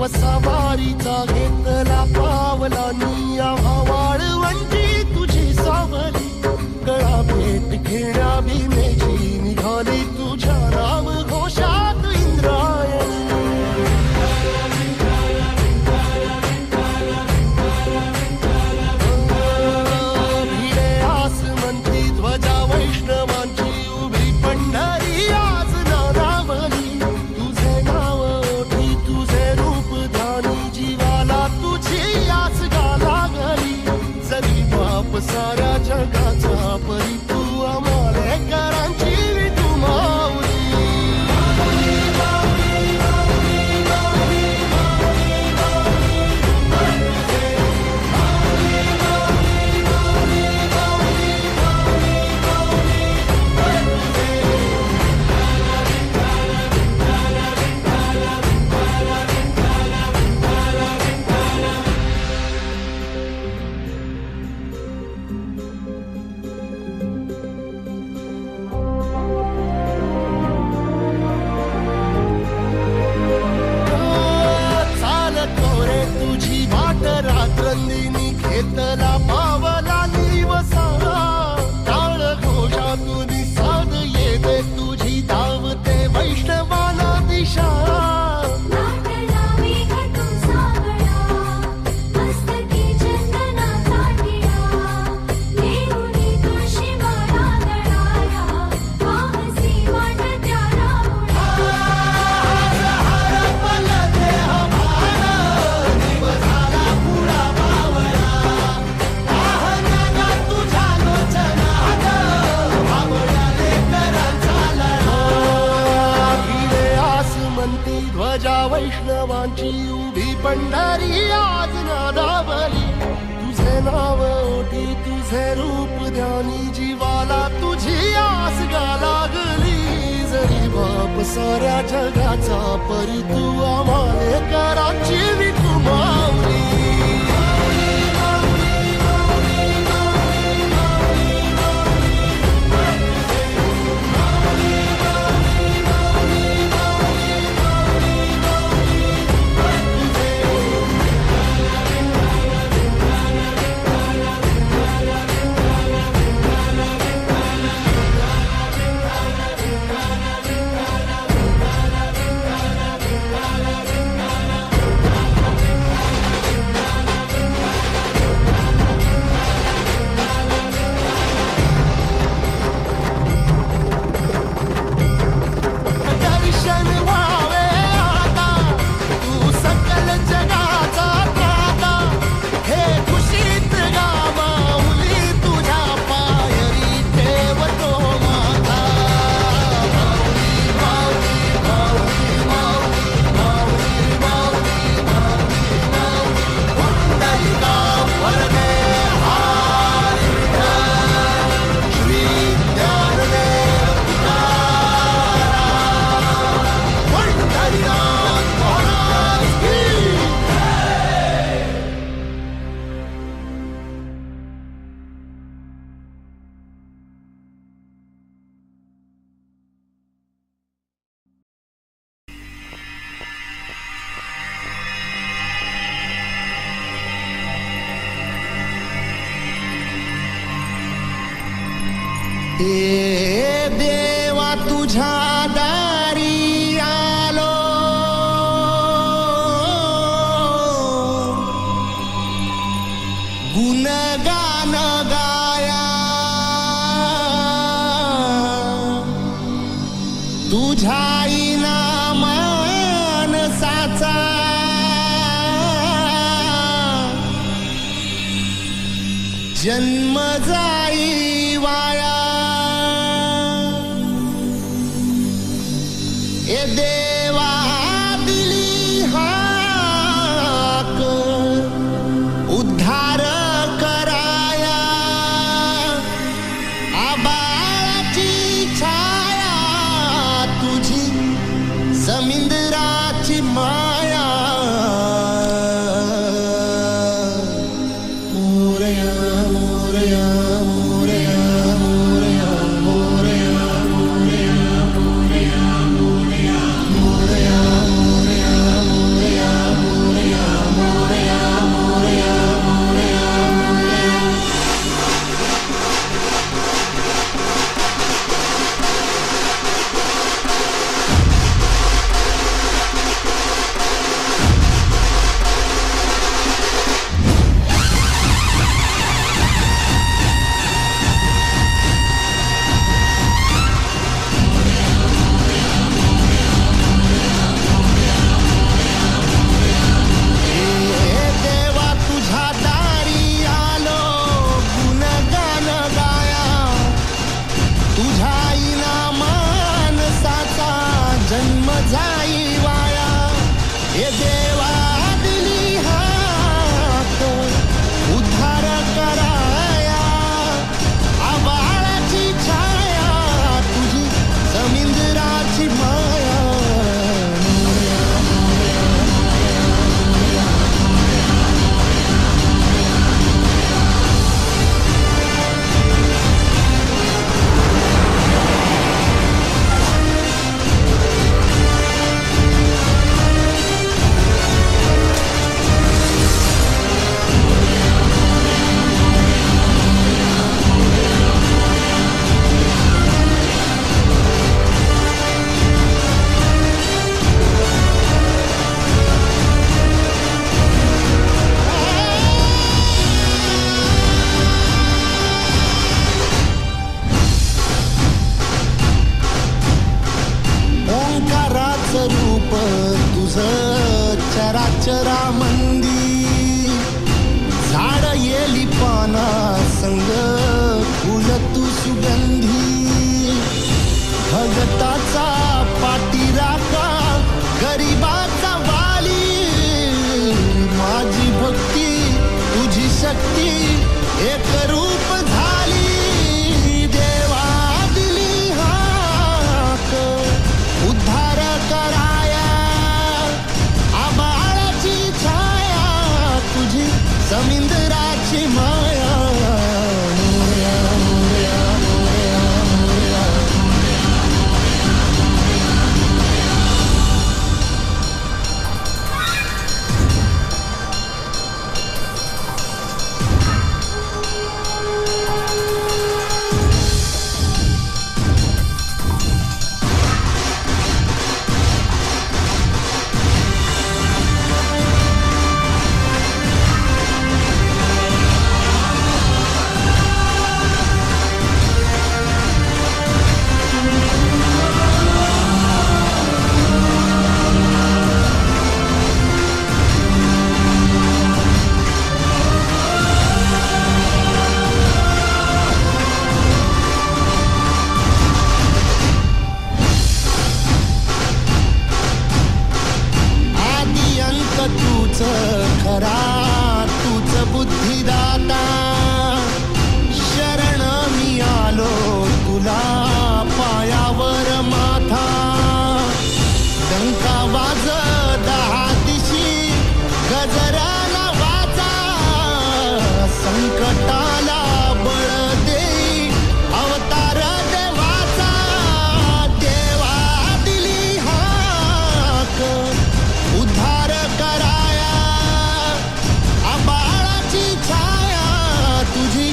सवारीचा घेतला पावलानी आम्हा वाळवंटी तुझी सावली गळा भेट घेण्या भीमेची निघाली तुझ्या नाम घोषात इंद्रायणी भिडे आसमंती ध्वजा वैष्णवांची उभी पंढरी आज नादावली तुझे नाव ओठी तुझे रूप ध्यानी जीवाला तुझी आस लागली जरी बाप साऱ्या जगाचा परी तू आमालेकरांची विठू माऊली रात्रंदिनी घेतला पावला निवसा टाळ घोषातून साध येते तुझी धावते वैष्णवाला दिशा ध्वजा वैष्णवांची उभी पंढरी आज नादावली तुझे नाव ओठी तुझे रूप ध्यानी जीवाला तुझी आस लागली जरी बाप साऱ्या जगाचा परी तू आमालेकरांची विठू माऊली ए देवा तुझ्या दारी आलो गुणगान गाया तुझ्या मानसाचा जन्म जाई वाया ए देवा दिली हाक उद्धार कराया आबाळाची छाया तुझी समिंदराची माया जाई वाया. हे देवा दिली हाक उद्धार कराया. आबाळाची छाया तुझी समुद्राची माया. ओंकाराचं रूप तुझं चराचरामंदी. झाड येली पाना संग फुल तू सुगंधी. भगताचा पाठीराखा गरिबाचा वाली. माझी भक्ती तुझी शक्ती एक रूप झाली. देवा दिली हाक उद्धार कराया. आबाळाची छाया तुझी समुद्राची माया. मोरया, मोरया, मोरया, मोरया. आदि अंत तूच खरा तूच बुद्धिदाता. शरण मी आलो तुला पायावर माथा. डंका वाज 10 दिशी गजराला वाचा. संकटाला बळ देई अवतार देवाचा. देवा दिली हाक उद्धार कराया. आबाळाची छाया तुझी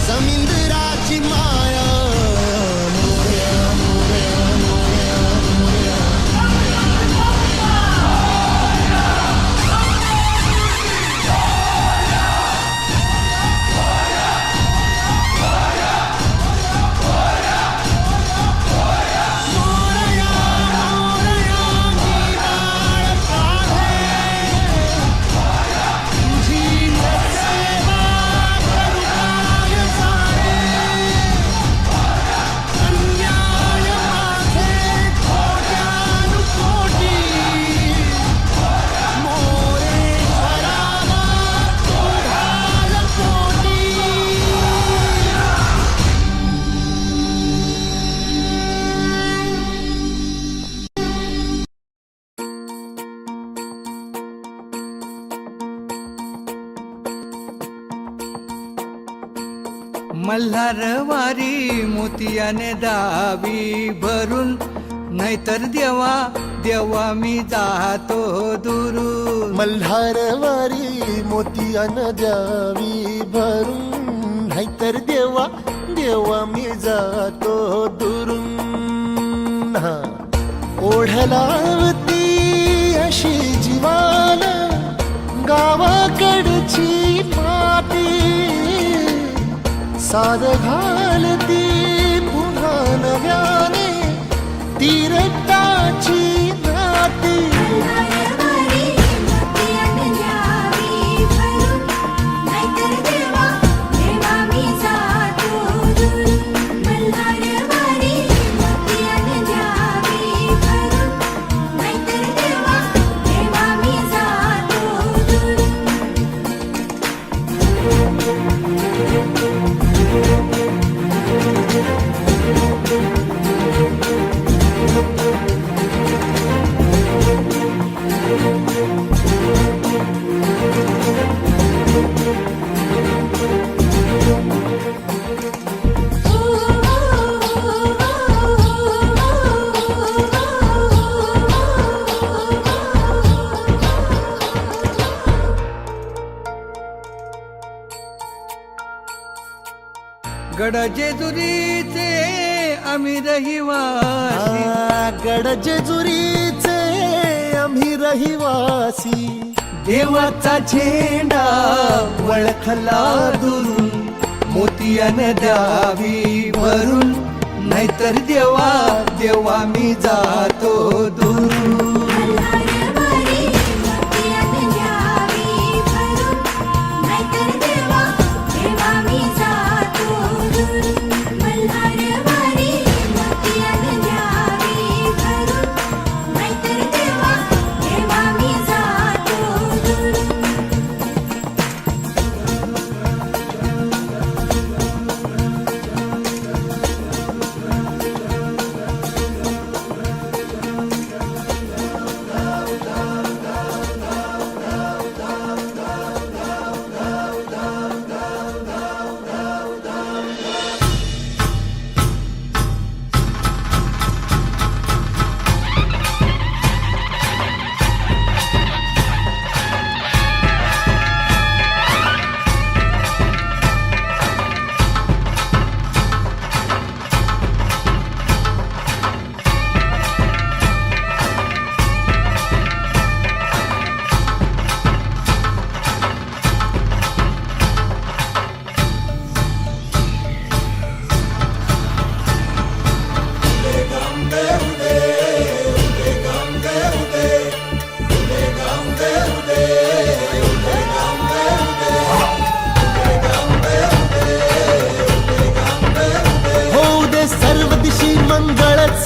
समुद्राची माया. मोरया, मोरया, मोरया, मोरया. मल्हारवारी मोतियाने दावी भरून. नाहीतर देवा देवा मी जातो दुरून. मल्हारवारी मोतियान द्यावी भरून. नाहीतर देवा देवा मी जातो दुरून. हा. ओढलावती अशी जीवाला गावाकडची माती. साद घालती पुन्हा नव्याने तीरटाची नाती. मल्हारवारी गड जेजुरीचे आम्ही रहिवासी, गड जेजुरीचे आम्ही रहिवासी. देवाचा झेंडा वळखला दुरून, मोतियाने द्यावी भरून, नाहीतर देवा देवा मी जातो दुरून.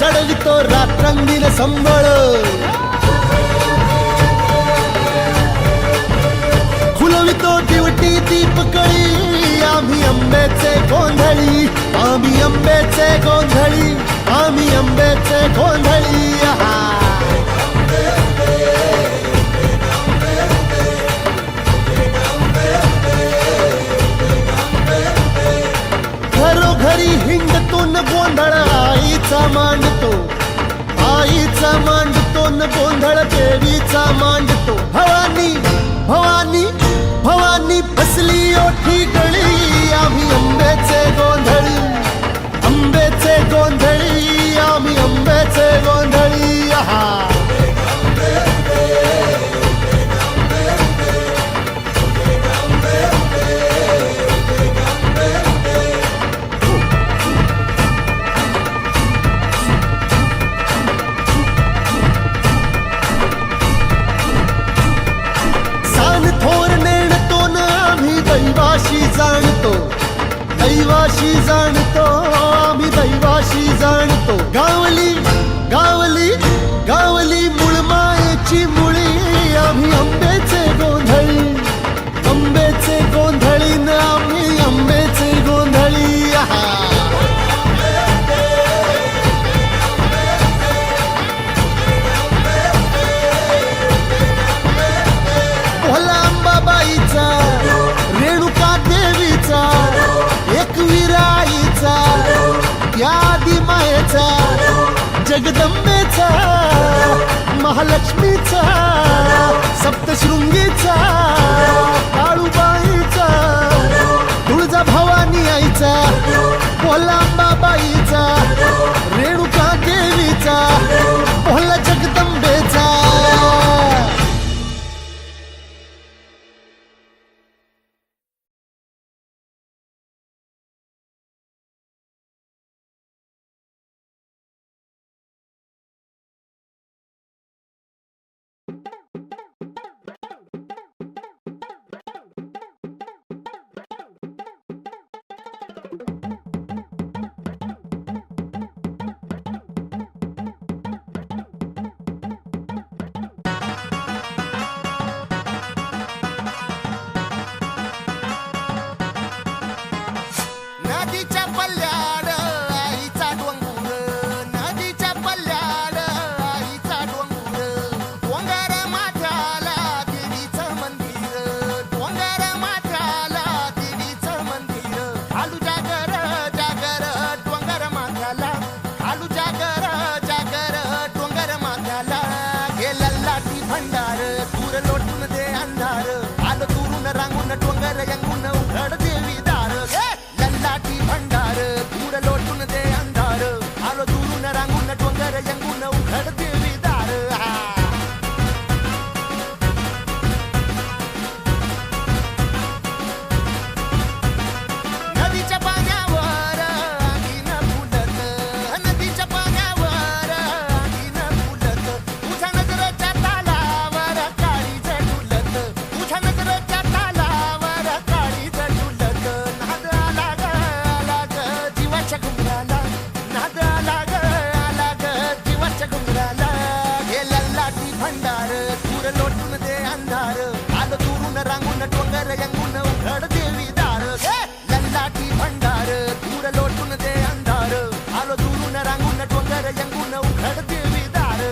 चढवितो रात्रंगीन संबळ, खुलवितो दिवटी दीपकळी. आम्ही आंब्याचे गोंधळी, आम्ही आंब्याचे गोंधळी, आम्ही आंब्याचे गोंधळी. घरोघरी हिंडतो न गोंधळ आईचा मांडतो, आईचा मांडतो न गोंधळ देवीचा मांडतो. भवानी भवानी भवानी बसली ओठी गळी, आम्ही आंब्याचे गोंधळी, आंब्याचे गोंधळी, आम्ही आंब्याचे गोंधळी. दैवाशी जाणतो, दैवाशी जाणतो, आम्ही दैवाशी जाणतो. गावली गावली गावली मुळमायेची मुळी, आम्ही आंब्याचे गोंधळी, आंब्याचे गोंधळी न आम्ही आंब्याचे गोंधळी. भोला अंबाबाईचा, रेणुका देवीचा, एकविराईचा, या आदिमायेचा, जगदंबेचा, महालक्ष्मीचा, सप्तशृंगीचा, काळूबाईचा, तुळजा भवानी आईचा, भोला अंबाबाईचा, रेणुका देवीचा, भोला जगदंबेचा. डोंगर यंगून उघड देवी दार लल्लाटी भंडार भंडार दूर लोटून दे अंधार आलो दुरून रांगून डोंगर यंगून उघड देवी दार लल्लाटी भंडार दूर लोटून दे अंधार आलो दुरून रांगून डोंगर यंगून उघड देवी दार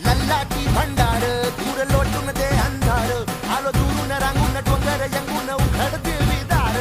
लल्लाटी भंडार दूर लोटून दे अंधार आलो दुरून रांगून डोंगर यंगून उघड देवी दार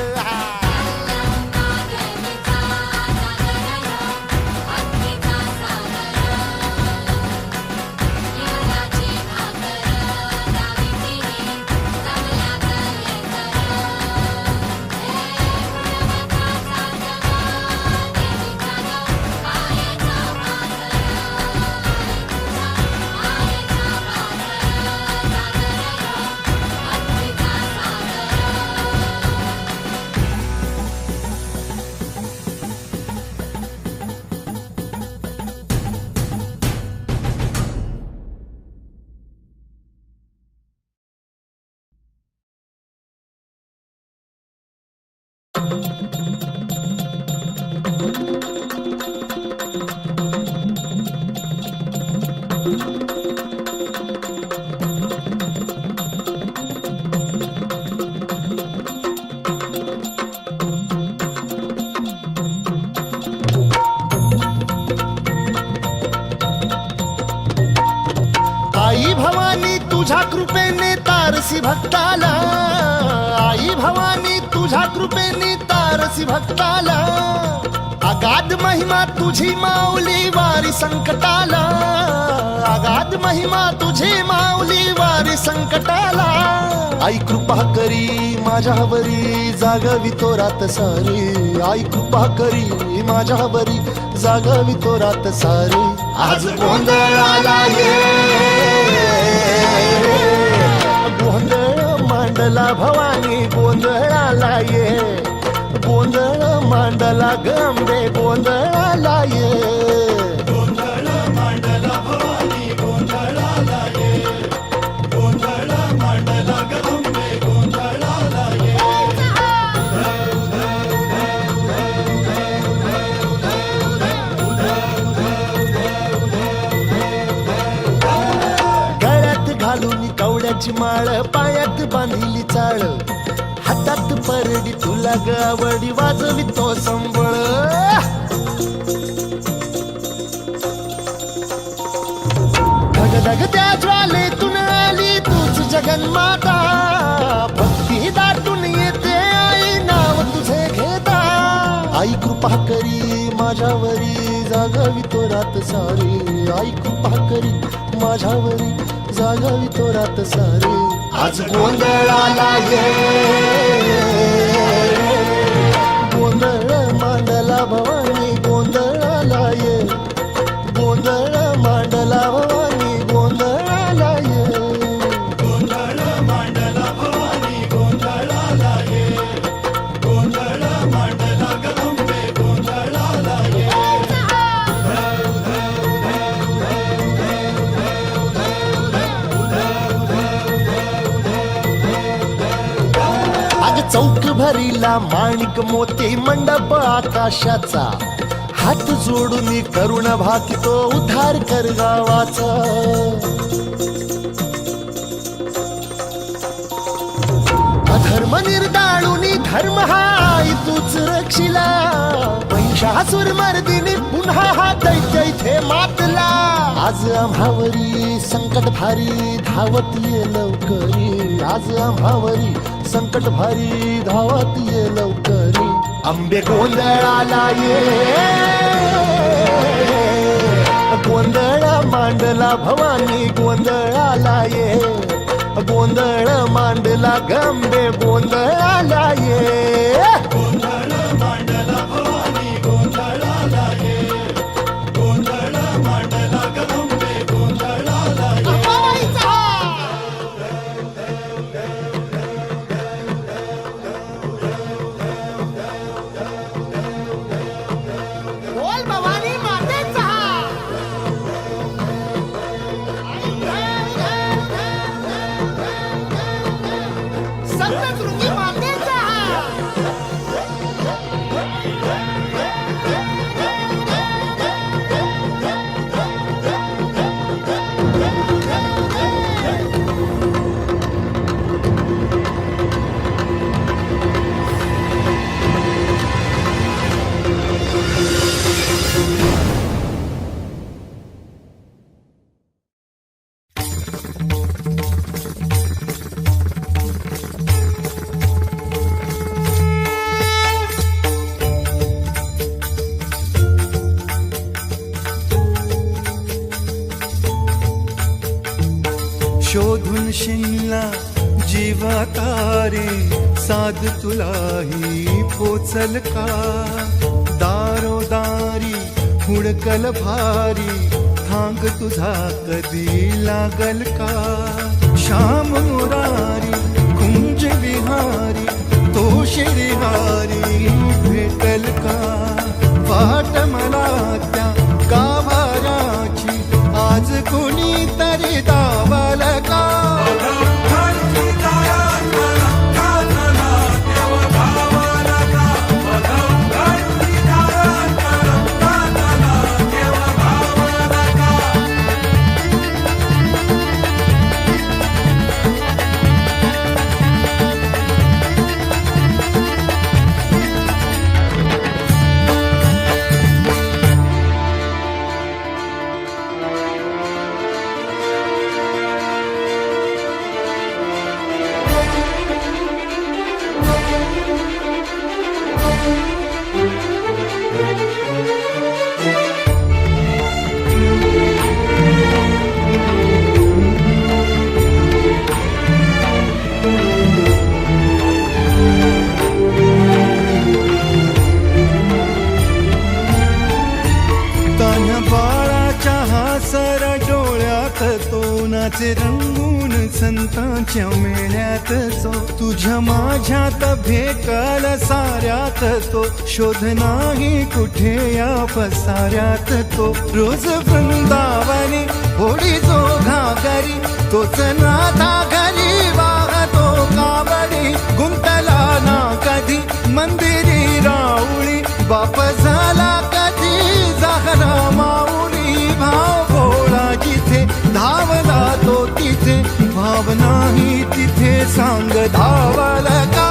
आई भवानी तुझ्या कृपेने तारसी भक्ताला आई भवानी तुझ्या कृपेने तारसी भक्ताला अगाध महिमा तुझी माऊली वारी संकटाला अगाध महिमा तुझी माऊली वारी संकटाला आई कृपा करी माझ्यावरी जागवी तो रात सारी आई कृपा करी माझ्यावरी जागवी तो रात सारी आज गोंधळाला ये गोंधळ मांडला भवानी गोंधळाला ये गोंधळ मांडला गंबे गोंधळाला ये गोंधळ मांडला भवानी गोंधळाला ये गोंधळ मांडला गंबे गोंधळाला ये गळ्यात घालून कवड्या फुलाची माळ पायात बांधिली चाळ हातात परडी तुला गावडी वाजवी तो संबळ धगधग त्या ज्वालेतून आली तूच जगन्माता भक्ती दाटून येते आई नाव तुझे घेता आई कृपा करी माझ्यावरी जागावी तो रात सारी आई कृपा करी माझ्यावरी जागावी तो रात सारी आज गोंधळाला ये गोंधळ मांडला भवानी गोंधळाला ये गोंधळ मांडला भवानी गोंधळाला ये गोंधळ मांडला भवानी गोंधळाला ये गोंधळ मांडला गंगे गोंधळाला ये अग चौक भरीला माणिक मोती मंडप आकाशाचा हात जोडून करुण भाकितो उद्धार कर गावाचा अधर्म निर्दाळून धर्म हाय तूच रक्षिला महिषासुर मर्दिनी पुन्हा हा दैत्य इथे मातला आज आम्हावरी संकट भारी धावत ये लवकरी आज आम्हावरी संकट भारी धावत ये लवकरी आंबे गोंधळाला ये गोंधळ मांडला भवानी गोंधळाला ये गोंधळ मांडला गंबे गोंधळाला ये गोंधळ मांडला भवानी गोंधळाला ये गोंधळ मांडला गंगे गोंधळाला ये बोल भवानी मातेचा सप्तशृंगी मातेचा शोधून शिनला जीवा तारे साध तुलाही पोचल का दारोदारी हुडकल भारी थांग तुझा कधी लागल का श्याम मुरारी कुंज विहारी तो शिरिहारी भेटल का वाट मला त्या गाभाऱ्याची आज कुणी तरी दावल का नाचे रंगून संतांच्या मेळ्यात तो तुझ्या माझ्यात भेटल साऱ्यात तो शोध नाही कुठे या पसाऱ्यात तो रोज वृंदावनी होडी जो घागरी तोच नाथा घरी वाहतो काबडी गुंतला ना कधी मंदिरी राऊळी बाप झाला कधी जाहरा माऊली भाव भोळा जिथे धावला तो तिथे भावना सांग धावल का.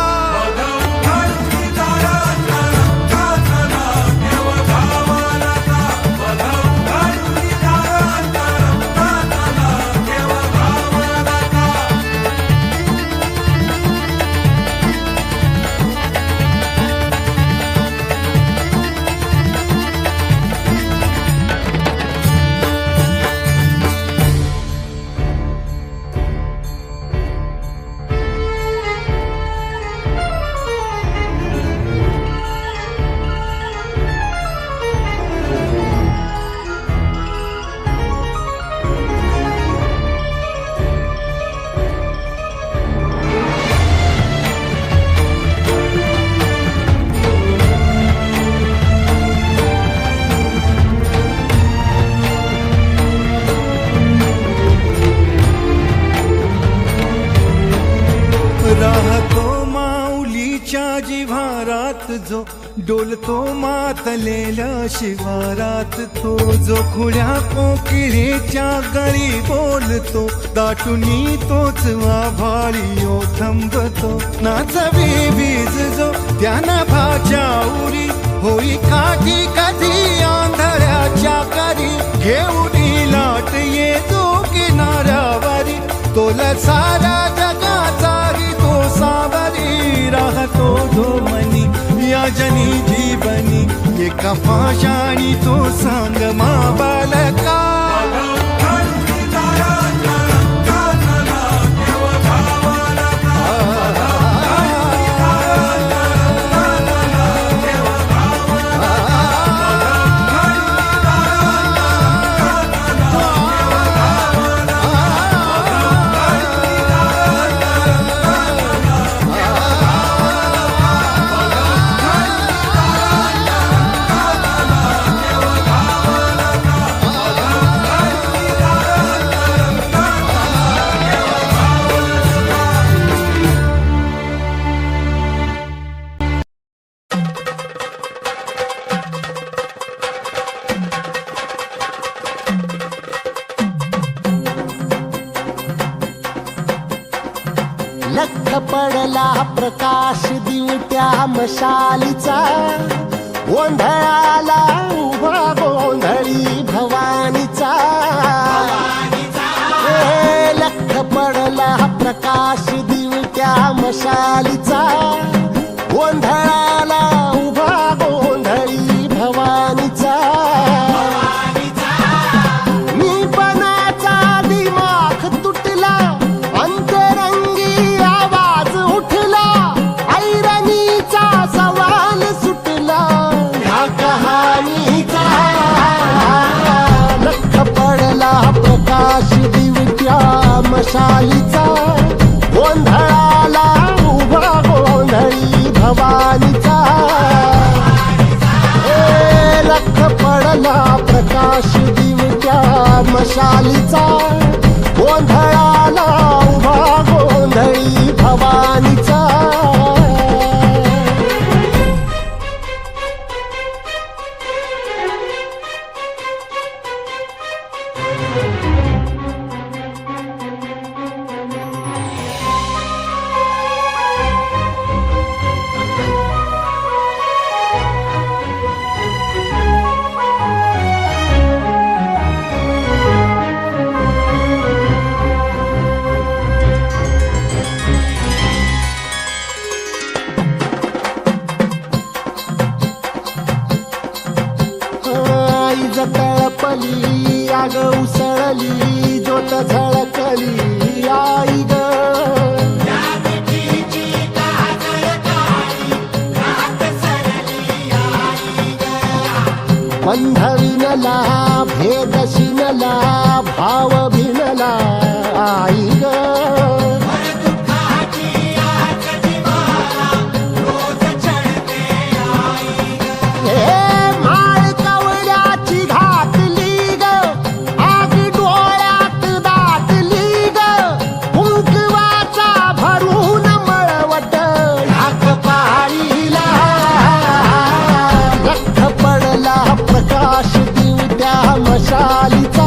राहतो माऊलीच्या जिव्हारात जो डोलतो मातलेल्या शिवारात, तो जो खुल्या कोकिळेच्या गळी बोलतो दाटुनी तोच आभाळी थांबतो. नाचवी वीज जो त्यानं भाच्या उरी होई काठी कधी आंधळ्याच्या करी, घेऊनी लाट येतो किनाऱ्यावरी, तोला सारा जगाचा तो सावरी. राहतो धोमनी या जनी जीवनी एका पाशाणी, तो सांग मा बालका. लख पडला प्रकाश दिवट्या मशालीचा, गोंधळाला उभा गोंधळी भवानीचा. लख पडला प्रकाश दिवट्या मशालीचा, गोंधळाला उभा गोंधळी भवानीचा. मी पणाचा दिमाग तुटला, अंतरंगी आवाज उठला, ऐरणीचा सवाल सुटला ह्या कहाणीचा. लख पडला प्रकाश दिवट्या मशालीचा, गोंधळाला उभा गोंधळी भवानीचा. लख पडला प्रकाश दिवट्या मशालीचा, गोंधळाला उभा गोंधळी भवानीचा. तळपली आग उसळली, ज्योत झळकली आई ग. बंध विनला भेद शिनला, भाव भिनला आई ग. मशालीचा,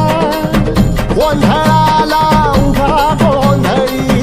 गोंधळाला उभा गोंधळी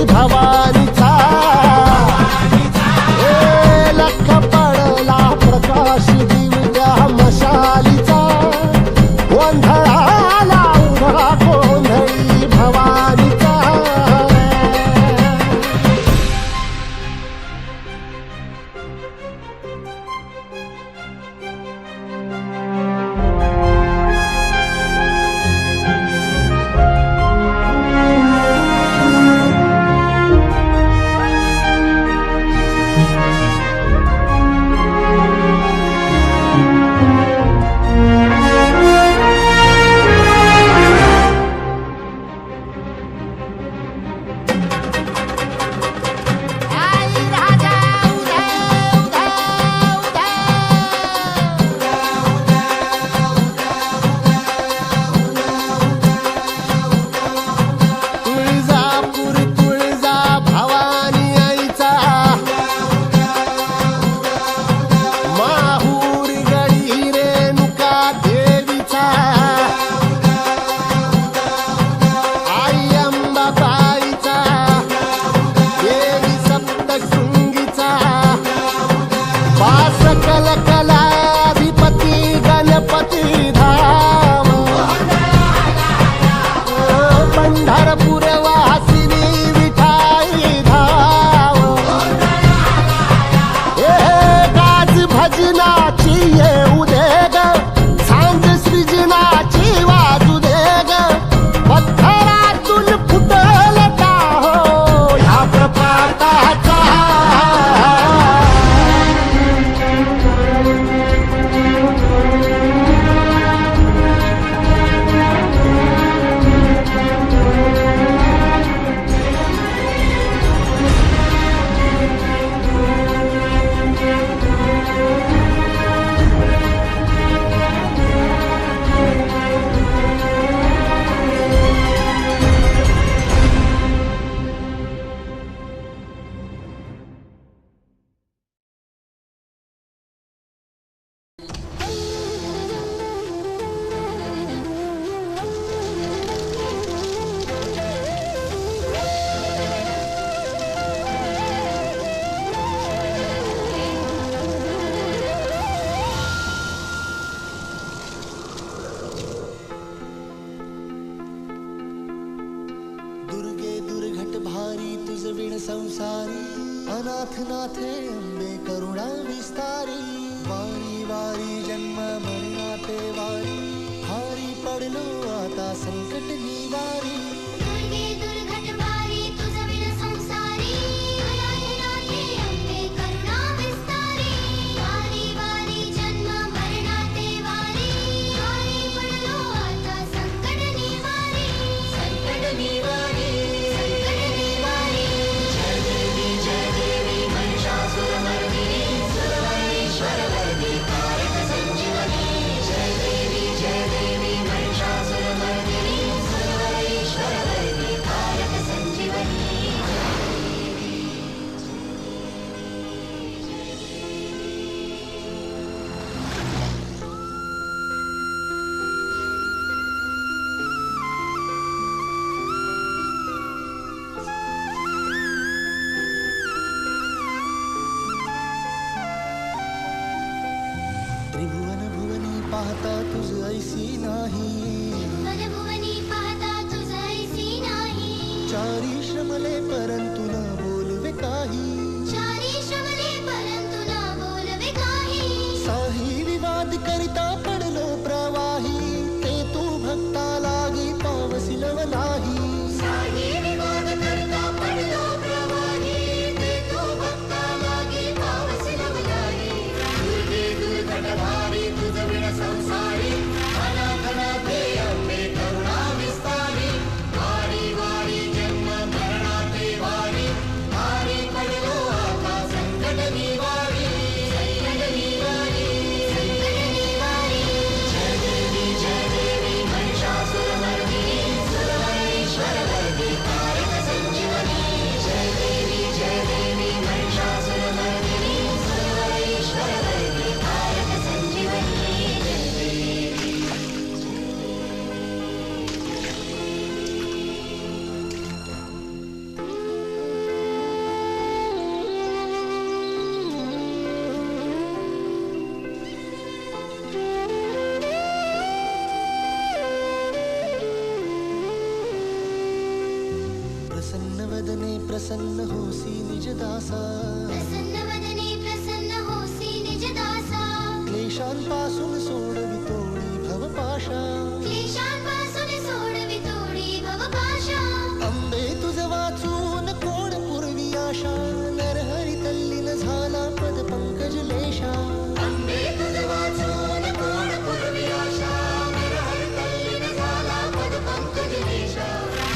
संसारी अनाथ नाथे अंबे करुणा विस्तारी वारी वारी जन्म मरणाते वारी हारी पडलो आता संकट निवारी दुर्गे दुर्घट वारी तुझ विण संसारी अनाथ नाथे अंबे करुणा विस्तारी वारी वारी जन्म मरणाते वारी हारी पडलो आता संकट निवारी संकट निवारी संकट निवारी जय देवी महिषासुरमर्दिनी सुरवरेश्वरवर्दी कारक संजीवनी जय देवी महिषासुरमर्दिनी सुरवरेश्वरवर्दी कारक संजीवनी त्रिभुवन भुवनी पाहता तुझ ऐसी नाही मनभुवनी पाहता तुझ ऐसी नाही चारी श्रमले परंतु न बोलवे काही चारी श्रमले परंतु न बोलवे काही साही विवाद करिता पडलो प्रवाही ते तू भक्ता लागी पावसिलव नाही साही विवाद करता पडलो प्रवाही ते तू भक्ता लागी पावसिलव नाही दुर्गे दुर्घट भारी तुझ विण संसारी अनाथ नाथे अंबे करुणा विस्तारी वारी वारी जन्म मरणाते वारी हारी पडलो आता संकट निवारी संकट निवारी संकट निवारी जय देवी महिषासुरमर्दिनी सुरवरेश्वरवर्दी कारक संजीवनी जय देवी महिषासुरमर्दिनी सुरवरेश्वरवर्दी कारक संजीवनी प्रसन्न वदने प्रसन्न होसी निज दासा प्रसन्न वदने प्रसन्न होसी निज दासा क्लेशांपासून सोडवितोळी भवपाशा क्लेशांपासून सोडवितोडी भवपाशा अंबे तुझ वाचून कोण पूर्वी आशा नरहरी तल्लीन झाला पद पंकज लेशा अंबे तुझ वाचून कोण पूर्वी आशा नरहर तल्लीन झाला पद पंकज लेशा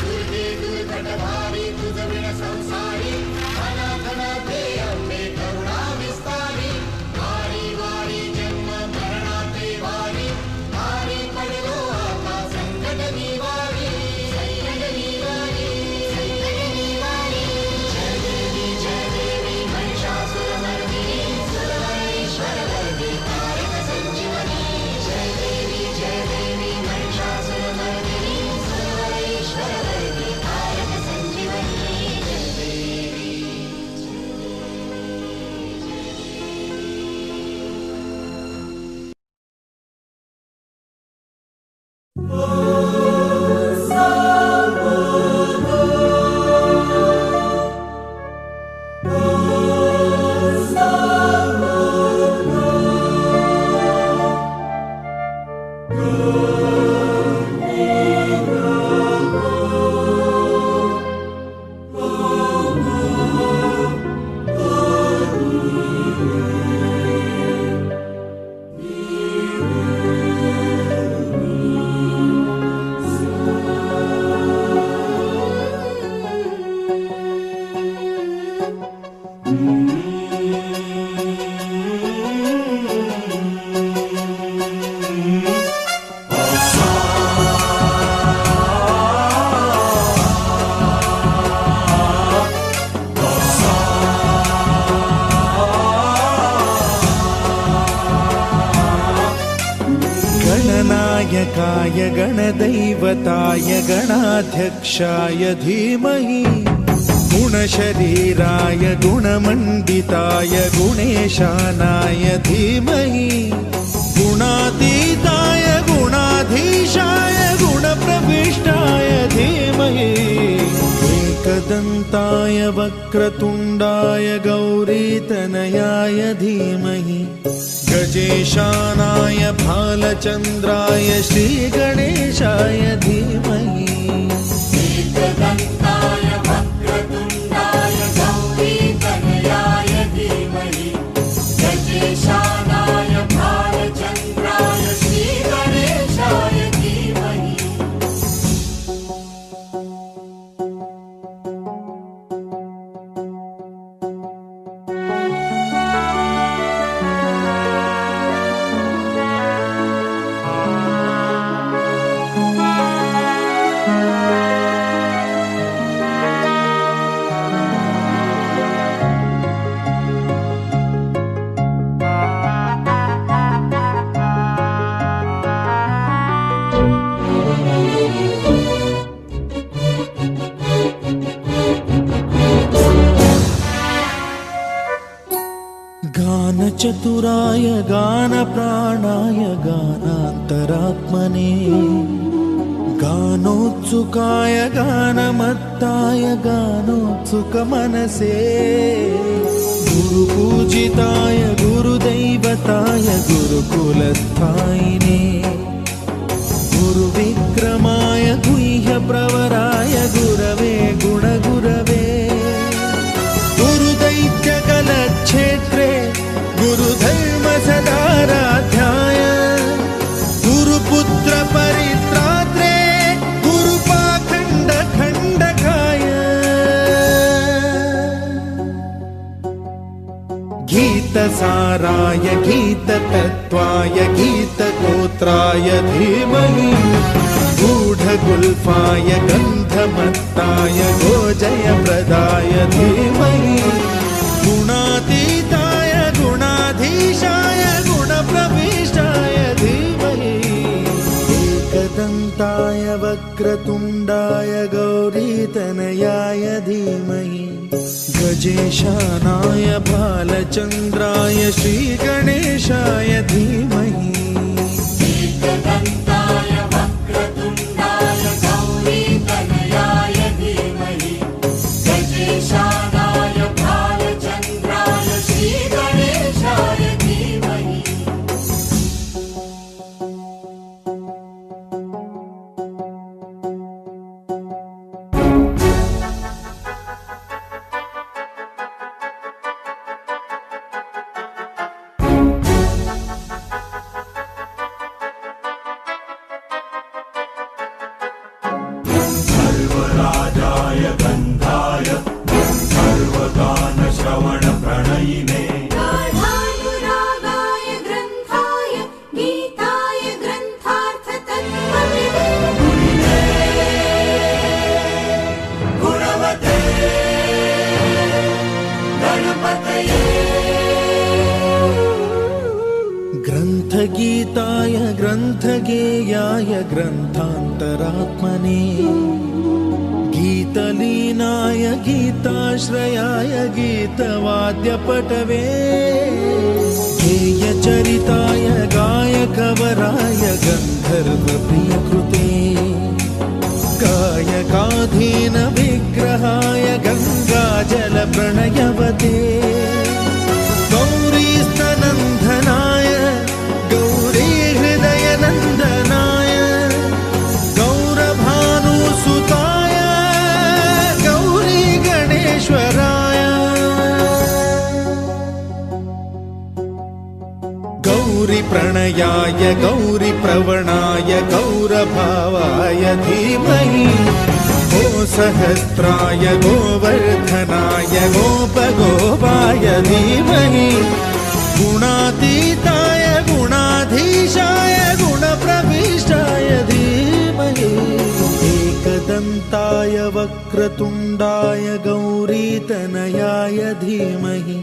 दुर्गे दुर्घट भारी तुझ विण संसारी अनाथ नाथे अंबे करुणा विस्तारी वारी वारी जन्म मरणाते वारी हारी पडलो आता संकट निवारी संकट निवारी संकट निवारी जय देवी महिषासुरमर्दिनी सुरवरेश्वरवर्दी कारक संजीवनी जय देवी महिषासुरमर्दिनी सुरवरेश्वरवर्दी कारक संजीवनी गणनायकाय गणदैवताय गणाध्यक्षाय धीमहि गुणशरीराय गुणमण्डिताय गुणेशानाय धीमहि गुणातीताय गुणाधीशाय गुणप्रविष्टाय धीमहि एकदन्ताय वक्रतुण्डाय गौरीतनयाय धीमहि गजेशानाय भालचन्द्राय श्रीगणेशाय धीमहि एकदन्ताय वक्रतुण्डाय गौरीतनयाय धीमहि गजेशानाय भालचन्द्राय श्रीगणेशाय धीमहि गानचतुराय गानप्राणाय गानान्तरात्मने गानोत्सुकाय गानमत्ताय गानोत्सुकमनसे गुरुपूजिताय गुरुदैवताय गुरुकुलस्थायिने गुरुविक्रमाय गुह्यप्रवराय गुरवे गुणगुरवे गुरुदैत्यकलक्षेत्रे गुरुधर्मसदाराध्याय गुरुपुत्र परित्रात्रे गुरुपाखण्डखण्डकाय गीतसाराय गीततत्त्वाय गीतगोत्राय धीमहि गूढगुल्फाय गन्धमत्ताय गोजयप्रदाय धीमहि गुणातीताय गुणाधीशाय गुणप्रविष्टाय धीमहि एकदन्ताय वक्रतुण्डाय गौरीतनयाय धीमहि गजेशानाय भालचन्द्राय श्रीगणेशाय धीमहि एकदन्ताय वक्रतुण्डाय गौरीतनयाय धीमहि गजेशानाय भालचन्द्राय श्रीगणेशाय धीमहि सर्वराजाय गन्धाय सर्वगानश्रवणप्रणयिने गाढानुरागाय ग्रन्थाय गीताय ग्रन्थार्थतत्त्वविदे गुणवते गणपतये ग्रन्थगीताय ग्रन्थगेयाय ग्रन्थान्तरात्मने गीतलीनाय गीताश्रयाय गीतवाद्यपटवे गेयचरिताय गायकवराय गन्धर्वप्रियकृते गायकाधीन विग्रहाय गङ्गाजलप्रणयवते गौरीस्तनन्दनाय गौरीहृदयनन्दनाय गौरभानुसुताय गौरी गणेश्वराय गौरीप्रणयाय गौरीप्रवणाय गौरभावाय धीमहि गोसहस्राय गोवर्धनाय गोपगोपाय धीमहि गुणातीताय गुणाधीशाय गुणप्रविष्टाय धीमहि एकदन्ताय वक्रतुण्डाय गौरीतनयाय धीमहि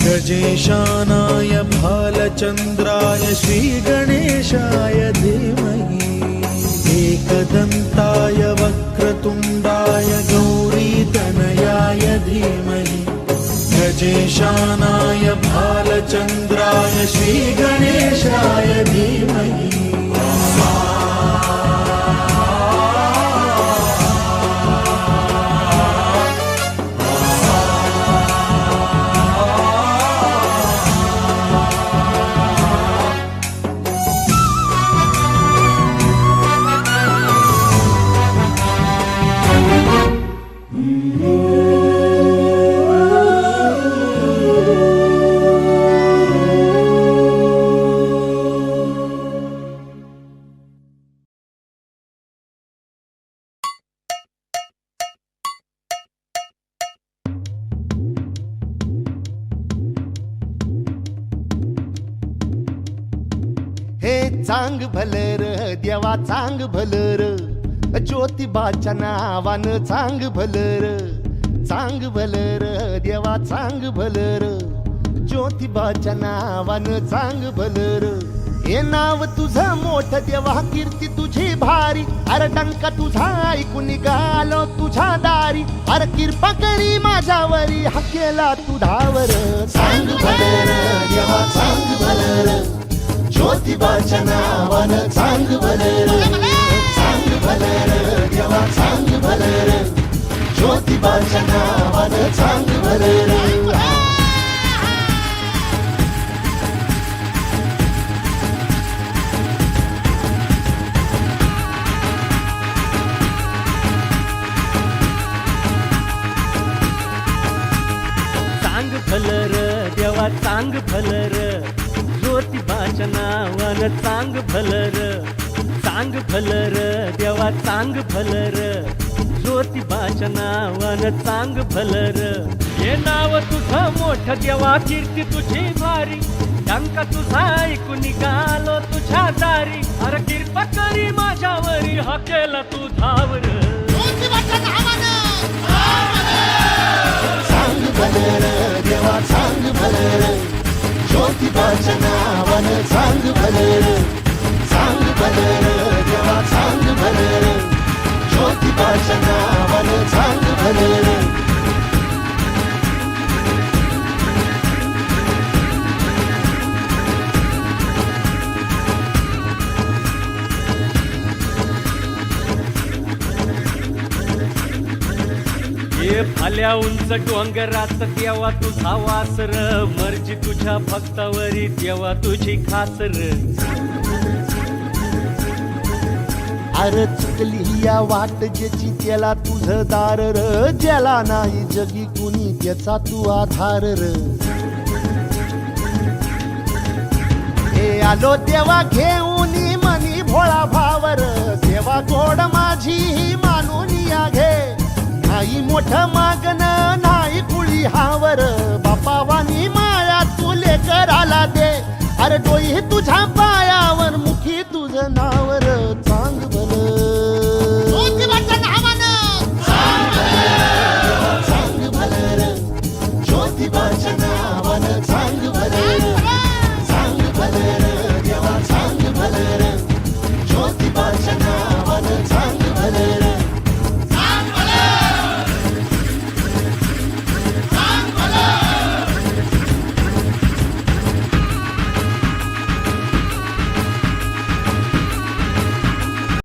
गजेशानाय भालचन्द्राय श्रीगणेशाय धीमहि एकदन्ताय वक्रतुण्डाय गौरीतनयाय धीमहि गजेशानाय भालचन्द्राय श्रीगणेशाय धीमहि हे चांग भलर देवा चांग भलर ज्योतिबाच्या नावानं चांग भलर देवा चांग भलर ज्योतिबाच्या नावानं चांग भलर हे नाव तुझं मोठ देवा कीर्ती तुझी भारी अरे डंका तुझा ऐकून निघालो तुझ्या दारी अरे कृपा करी माझ्यावरी हकेला तुझावर चांग भलर देवा चांग भलर ज्योतिबाच्या नावानं चांग भलर देवा चांग भलर ज्योतिबाच्या नावानं चांग भलर चांग भलर देवा चांग भलर ज्योतिबाच्या नावानं चांग भलर देवा चांग भलर ज्योतिबाच्या नावानं चांग भलर हे नाव तुझं मोठं देवा कीर्ती तुझी भारी डंका तुझा ऐकून निघालो तुझ्या दारी अरे कृपा करी माझ्यावरी हकेला तुझावर चांग भलर देवा चांग भलर ज्योतिबाच्या नावानं चांग भलर देवा चांग भलर ज्योतिबाच्या नावानं चांग भलर हे फाल्या उंच डोंगरात देवा तुझा वासर मर्जी तुझ्या भक्तावरी देवा तुझी खासर अरे चुकली या वाट ज्याची त्याला तुझं दार र ज्याला नाही जगी कुणी त्याचा तू आधार र हे आलो देवा घेऊन मनी भोळा भावर देवा गोड माझी ही मानून या घे नाही मोठं मागण नाही कुळी हावर बापावानी माया तुले कराला दे अरे डोई तुझ्या पायावर